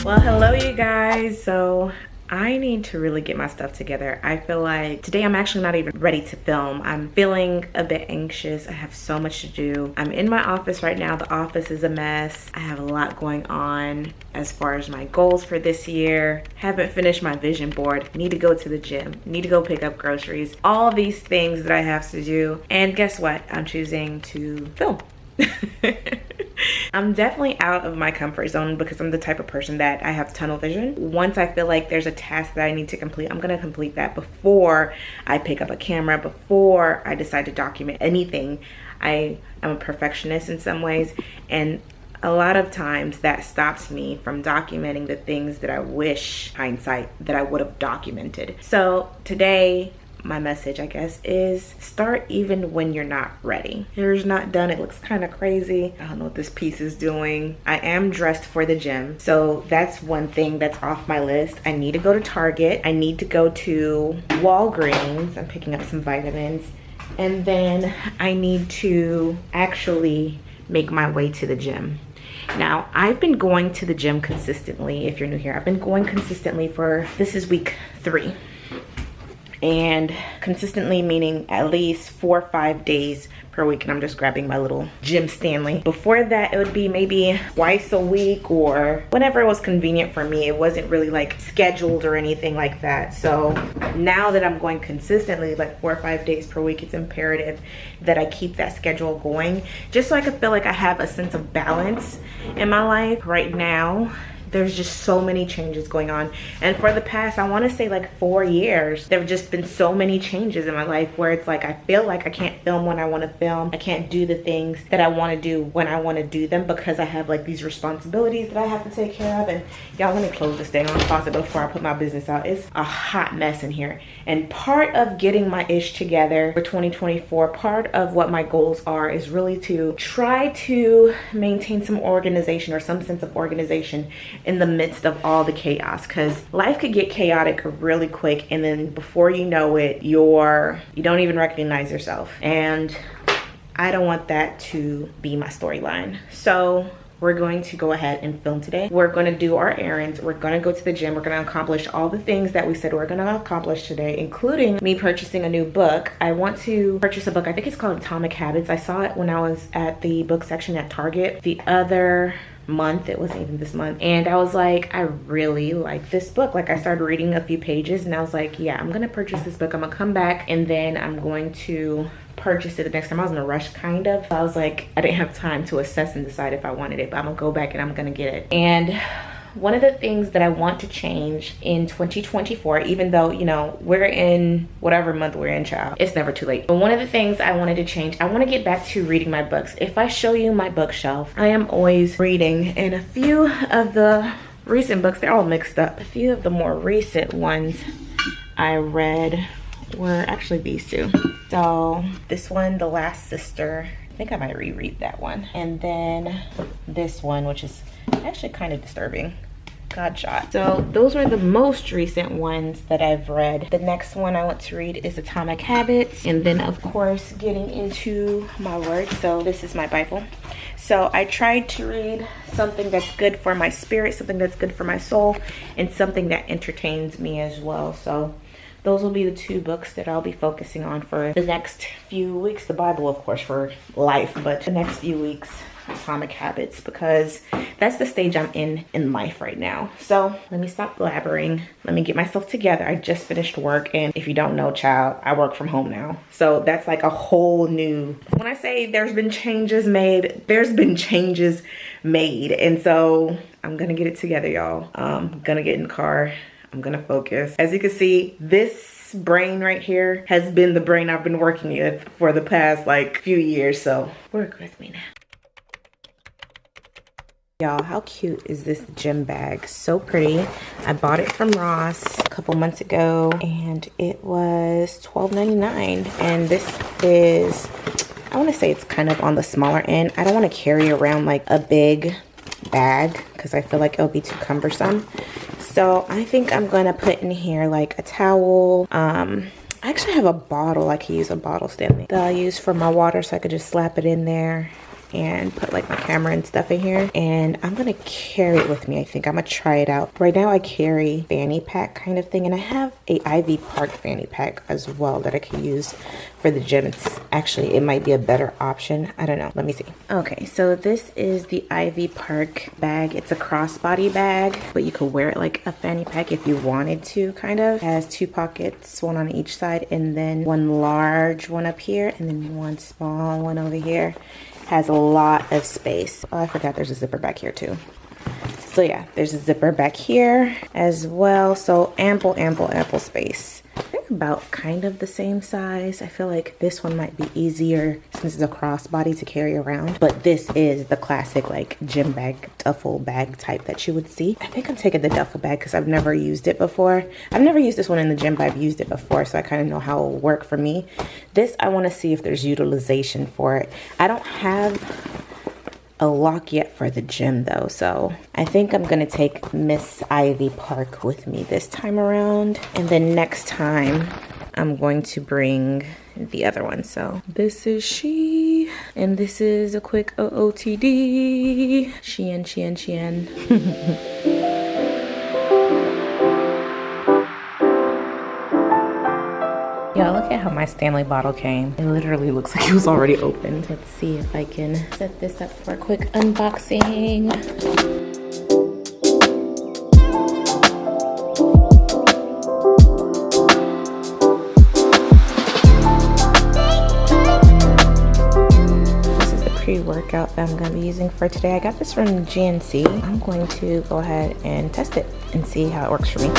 Well, hello you guys. So I need to really get my stuff together. I feel like today I'm actually not even ready to film. I'm feeling a bit anxious. I have so much to do. I'm in my office right now. The office is a mess. I have a lot going on as far as my goals for this year. Haven't finished my vision board. Need to go to the gym. Need to go pick up groceries. All these things that I have to do. And guess what? I'm choosing to film. I'm definitely out of my comfort zone because I'm the type of person that I have tunnel vision. Once I feel like there's a task that I need to complete, I'm gonna complete that before I pick up a camera, before I decide to document anything. I am a perfectionist in some ways, and a lot of times that stops me from documenting the things that I wish, hindsight, that I would have documented. So today, my message, I guess, is start even when you're not ready. Hair's not done. It looks kind of crazy. I don't know what this piece is doing. I am dressed for the gym. So that's one thing that's off my list. I need to go to Target. I need to go to Walgreens. I'm picking up some vitamins. And then I need to actually make my way to the gym. Now, I've been going to the gym consistently. If you're new here, I've been going consistently for, this is week 3. And consistently meaning at least 4 or 5 days per week. And I'm just grabbing my little Gym Stanley. Before that, it would be maybe twice a week or whenever it was convenient for me. It wasn't really like scheduled or anything like that. So now that I'm going consistently, like 4 or 5 days per week, it's imperative that I keep that schedule going just so I can feel like I have a sense of balance in my life. Right now, there's just so many changes going on. And for the past, I wanna say like 4 years, there have just been so many changes in my life where it's like, I feel like I can't film when I wanna film. I can't do the things that I wanna do when I wanna do them because I have like these responsibilities that I have to take care of. And y'all, let me close this thing on the closet before I put my business out. It's a hot mess in here. And part of getting my ish together for 2024, part of what my goals are is really to try to maintain some organization or some sense of organization in the midst of all the chaos, because life could get chaotic really quick, and then before you know it, you don't even recognize yourself. And I don't want that to be my storyline. So we're going to go ahead and film today. We're going to do our errands. We're going to go to the gym. We're going to accomplish all the things that we said we're going to accomplish today, including me purchasing a new book. I want to purchase a book. I think it's called Atomic Habits. I saw it when I was at the book section at Target the other month. It wasn't even this month, and I was like, I really like this book. Like, I started reading a few pages and I was like, yeah, I'm gonna purchase this book. I'm gonna come back and then I'm going to purchase it the next time. I was in a rush kind of. I was like, I didn't have time to assess and decide if I wanted it, but I'm gonna go back and I'm gonna get it. And one of the things that I want to change in 2024, even though, you know, we're in whatever month we're in, child, it's never too late. But one of the things I wanted to change, I want to get back to reading my books. If I show you my bookshelf, I am always reading, and a few of the recent books, they're all mixed up. A few of the more recent ones I read were actually these two. So this one, The Last Sister, I think I might reread that one. And then this one, which is actually kind of disturbing, God Shot. So those are the most recent ones that I've read. The next one I want to read is Atomic Habits. And then of course, getting into my work. So this is my Bible. So I tried to read something that's good for my spirit, something that's good for my soul, and something that entertains me as well. So those will be the 2 books that I'll be focusing on for the next few weeks. The Bible, of course, for life, but the next few weeks, Atomic Habits, because that's the stage I'm in life right now. So let me stop blabbering. Let me get myself together. I just finished work, and if you don't know, child, I work from home now. So that's like a whole new, when I say there's been changes made, there's been changes made. And so I'm gonna get it together, y'all. I'm gonna get in the car. I'm gonna focus. As you can see, this brain right here has been the brain I've been working with for the past like few years. So work with me now. Y'all, how cute is this gym bag? So pretty. I bought it from Ross a couple months ago and it was $12.99. And this is, I wanna say it's kind of on the smaller end. I don't wanna carry around like a big bag because I feel like it'll be too cumbersome. So I think I'm gonna put in here like a towel. I actually have a bottle. I can use a bottle stand that I use for my water, so I could just slap it in there and put like my camera and stuff in here, and I'm gonna carry it with me. I think I'm gonna try it out. Right now I carry fanny pack kind of thing, and I have a Ivy Park fanny pack as well that I can use for the gym. It might be a better option. I don't know. Let me see. Okay, so this is the Ivy Park bag. It's a crossbody bag, but you could wear it like a fanny pack if you wanted to, kind of. It has 2 pockets, one on each side, and then one large one up here, and then one small one over here. Has a lot of space. Oh, I forgot there's a zipper back here too. So yeah, there's a zipper back here as well. So ample space. They're about kind of the same size. I feel like this one might be easier since it's a crossbody to carry around. But this is the classic like gym bag, duffel bag type that you would see. I think I'm taking the duffel bag because I've never used it before. I've never used this one in the gym, but I've used it before, so I kind of know how it will work for me. This, I want to see if there's utilization for it. I don't have a lock yet for the gym though, so I think I'm gonna take Miss Ivy Park with me this time around, and then next time I'm going to bring the other one. So this is she, and this is a quick OOTD. Shein. Y'all, look at how my Stanley bottle came. It literally looks like it was already opened. Let's see if I can set this up for a quick unboxing. This is the pre-workout that I'm going to be using for today. I got this from GNC. I'm going to go ahead and test it and see how it works for me.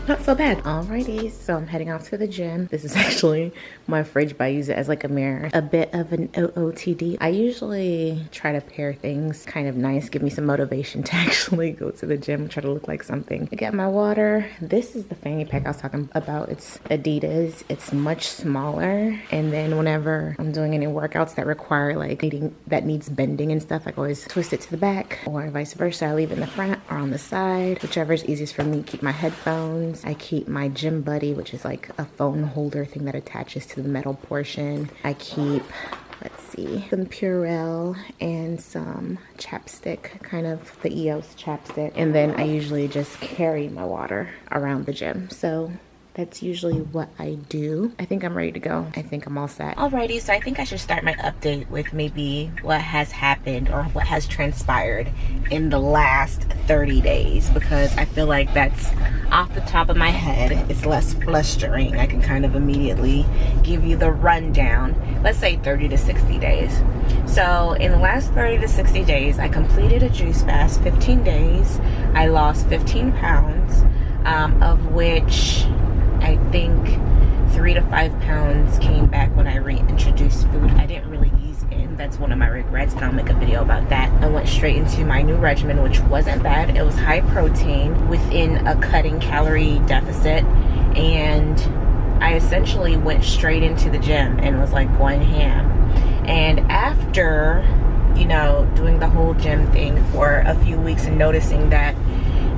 Not so bad. Alrighty, so I'm heading off to the gym. This is actually my fridge, but I use it as like a mirror. A bit of an OOTD. I usually try to pair things kind of nice, give me some motivation to actually go to the gym, try to look like something. I got my water. This is the fanny pack I was talking about. It's Adidas. It's much smaller, and then whenever I'm doing any workouts that require like that needs bending and stuff, I always twist it to the back, or vice versa. I leave it in the front or on the side, whichever is easiest for me. Keep my headphones. I keep my gym buddy, which is like a phone holder thing that attaches to the metal portion. I keep, let's see, some Purell and some chapstick, kind of the EOS chapstick. And then I usually just carry my water around the gym. So that's usually what I do. I think I'm ready to go. I think I'm all set. Alrighty, so I think I should start my update with maybe what has happened or what has transpired in the last 30 days, because I feel like that's off the top of my head. It's less flustering. I can kind of immediately give you the rundown. Let's say 30 to 60 days. So in the last 30 to 60 days, I completed a juice fast, 15 days. I lost 15 pounds, of which I think 3 to 5 pounds came back when I reintroduced food. I didn't really ease in. That's one of my regrets, and I'll make a video about that. I went straight into my new regimen, which wasn't bad. It was high protein within a cutting calorie deficit, and I essentially went straight into the gym and was like going ham. And after, you know, doing the whole gym thing for a few weeks and noticing that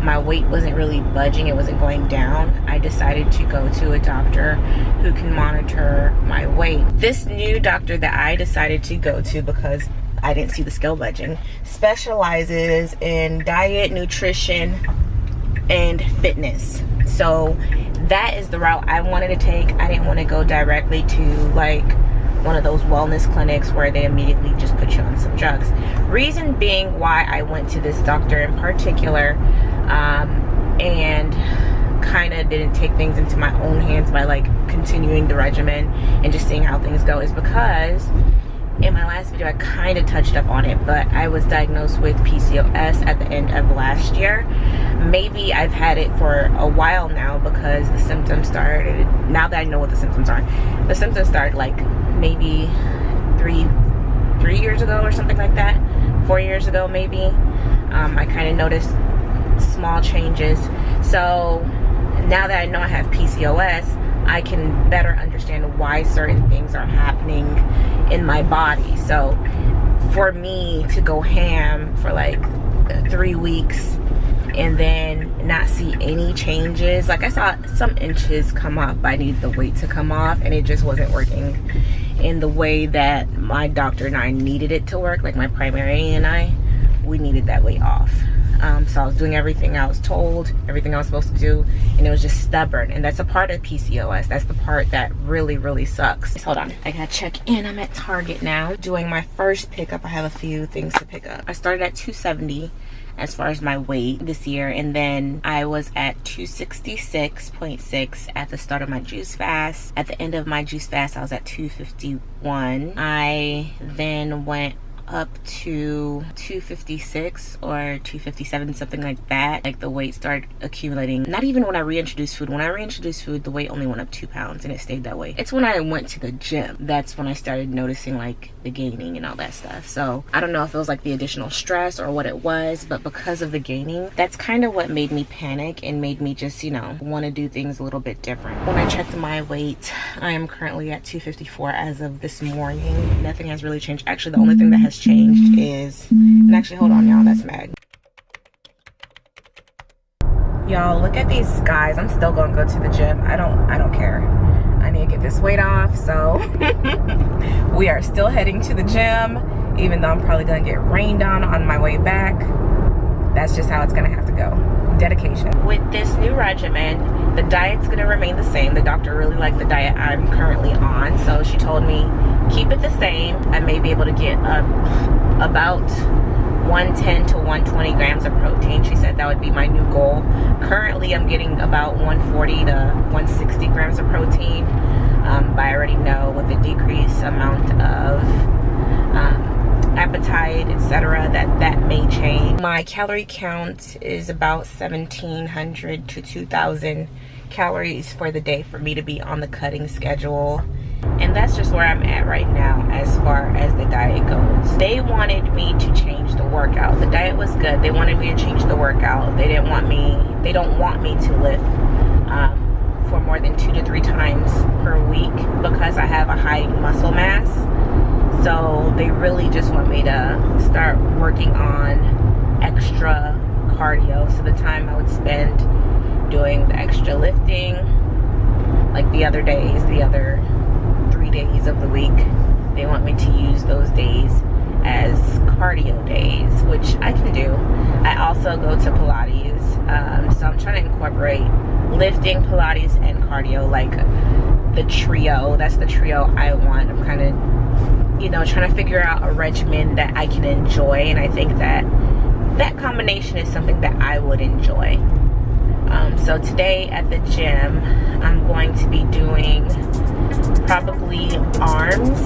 my weight wasn't really budging, it wasn't going down, I decided to go to a doctor who can monitor my weight. This new doctor that I decided to go to, because I didn't see the scale budging, specializes in diet, nutrition, and fitness. So that is the route I wanted to take. I didn't want to go directly to like one of those wellness clinics where they immediately just put you on some drugs. Reason being why I went to this doctor in particular, and kind of didn't take things into my own hands by like continuing the regimen and just seeing how things go, is because in my last video I kind of touched up on it, but I was diagnosed with PCOS at the end of last year. Maybe I've had it for a while now, because the symptoms started, now that I know what the symptoms are, the symptoms started like maybe three years ago or something like that, 4 years ago maybe. I kind of noticed small changes. So now that I know I have PCOS, I can better understand why certain things are happening in my body. So for me to go ham for like 3 weeks and then not see any changes. Like I saw some inches come off, but I needed the weight to come off, and it just wasn't working in the way that my doctor and I needed it to work. Like my primary and we needed that weight off. So I was doing everything I was told, everything I was supposed to do, and it was just stubborn. And that's a part of PCOS. That's the part that really, really sucks. Hold on, I gotta check in. I'm at Target now, doing my first pickup. I have a few things to pick up. I started at 270 as far as my weight this year, and then I was at 266.6 at the start of my juice fast. At the end of my juice fast, I was at 251. I then went up to 256 or 257, something like that. Like the weight started accumulating. Not even when I reintroduced food. When I reintroduced food, the weight only went up 2 pounds, and it stayed that way. It's when I went to the gym, that's when I started noticing like the gaining and all that stuff. So I don't know if it was like the additional stress or what it was, but because of the gaining, that's kind of what made me panic and made me just, you know, want to do things a little bit different. When I checked my weight, I am currently at 254 as of this morning. Nothing has really changed. Actually, the only thing that has changed is, and actually hold on y'all, that's Meg. Y'all, look at these skies. I'm still gonna go to the gym. I don't care. I need to get this weight off, so we are still heading to the gym, even though I'm probably gonna get rained on my way back. That's just how it's gonna have to go. Dedication. With this new regimen, the diet's gonna remain the same. The doctor really liked the diet I'm currently on, so she told me keep it the same. I may be able to get about 110 to 120 grams of protein. She said that would be my new goal. Currently, I'm getting about 140 to 160 grams of protein, but I already know with the decreased amount of appetite, etc., that may change. My calorie count is about 1,700 to 2,000 calories for the day for me to be on the cutting schedule. And that's just where I'm at right now as far as the diet goes. They wanted me to change the workout. The diet was good. They wanted me to change the workout. They don't want me to lift for more than 2 to 3 times per week because I have a high muscle mass. So they really just want me to start working on extra cardio. So the time I would spend doing the extra lifting, like the other 3 days of the week, they want me to use those days as cardio days, which I can do. I also go to Pilates, so I'm trying to incorporate lifting, Pilates, and cardio, like the trio. That's the trio I want. I'm kind of, you know, trying to figure out a regimen that I can enjoy, and I think that that combination is something that I would enjoy. So today at the gym, I'm going to be doing probably arms.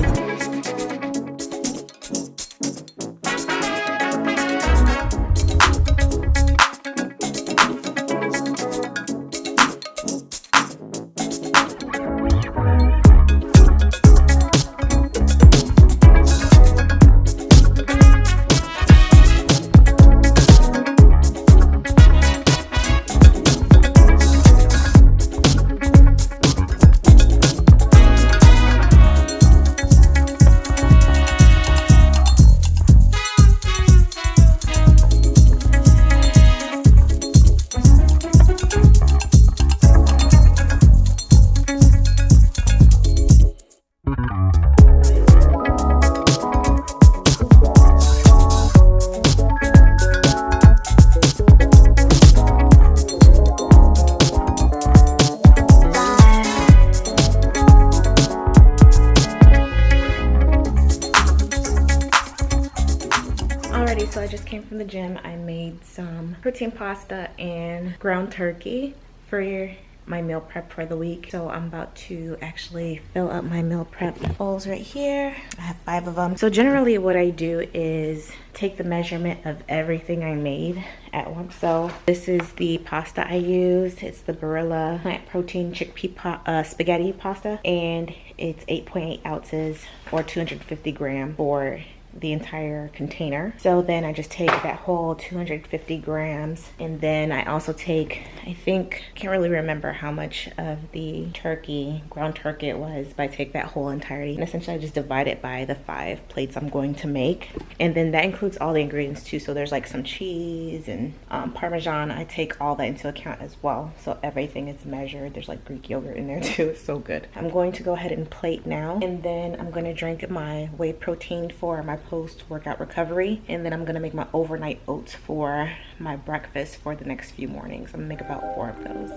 So I just came from the gym. I made some protein pasta and ground turkey for my meal prep for the week. So I'm about to actually fill up my meal prep bowls right here. I have 5 of them. So generally what I do is take the measurement of everything I made at once. So this is the pasta I used. It's the Barilla plant protein chickpea spaghetti pasta, and it's 8.8 ounces or 250 grams for the entire container. So then I just take that whole 250 grams, and then I also take, I can't really remember how much of the turkey, ground turkey it was, but I take that whole entirety, and essentially I just divide it by the 5 plates I'm going to make. And then that includes all the ingredients too. So there's like some cheese and Parmesan. I take all that into account as well. So everything is measured. There's like Greek yogurt in there too. It's so good. I'm going to go ahead and plate now, and then I'm going to drink my whey protein for my post-workout recovery, and then I'm going to make my overnight oats for my breakfast for the next few mornings. I'm going to make about 4 of those.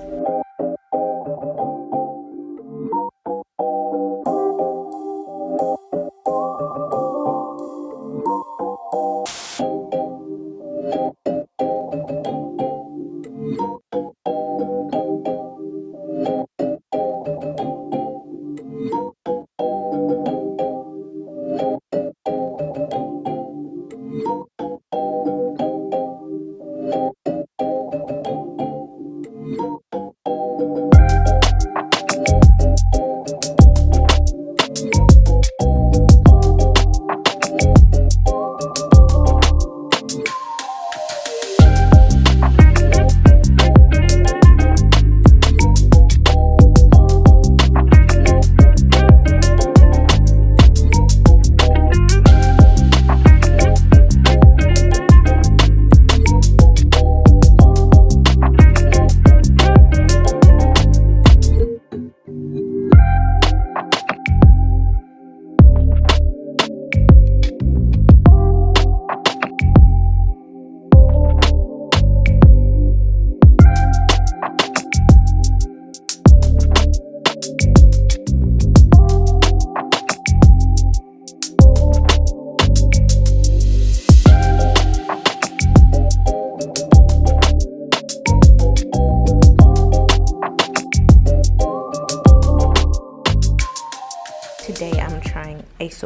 Today I'm trying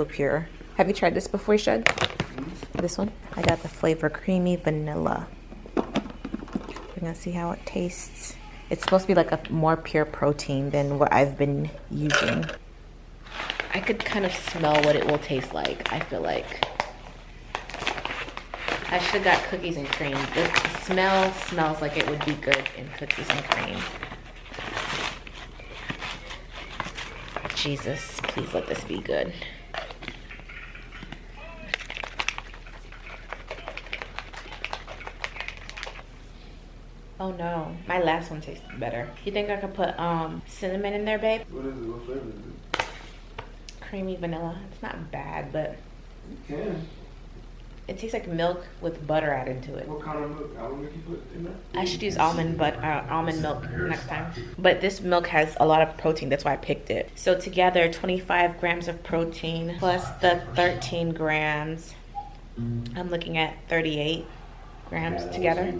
Pure. Have you tried this before, Shug? This one? I got the flavor creamy vanilla. We're gonna see how it tastes. It's supposed to be like a more pure protein than what I've been using. I could kind of smell what it will taste like, I feel like. I should have got cookies and cream. The smell smells like it would be good in cookies and cream. Jesus, please let this be good. Oh no, my last one tasted better. You think I could put cinnamon in there, babe? What is it? What flavor is it? Creamy vanilla. It's not bad, but you can. It tastes like milk with butter added to it. What kind of milk? Almond milk you put in there? I should use almond milk next time. But this milk has a lot of protein. That's why I picked it. So together, 25 grams of protein plus the 13 grams. I'm looking at 38 grams together.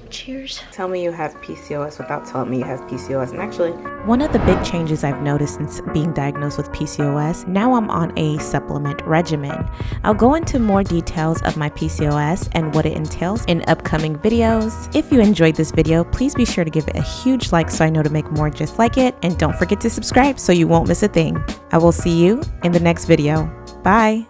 Cheers. Tell me you have PCOS without telling me you have PCOS. And actually, one of the big changes I've noticed since being diagnosed with PCOS, now I'm on a supplement regimen. I'll go into more details of my PCOS and what it entails in upcoming videos. If you enjoyed this video, please be sure to give it a huge like so I know to make more just like it. And don't forget to subscribe so you won't miss a thing. I will see you in the next video. Bye.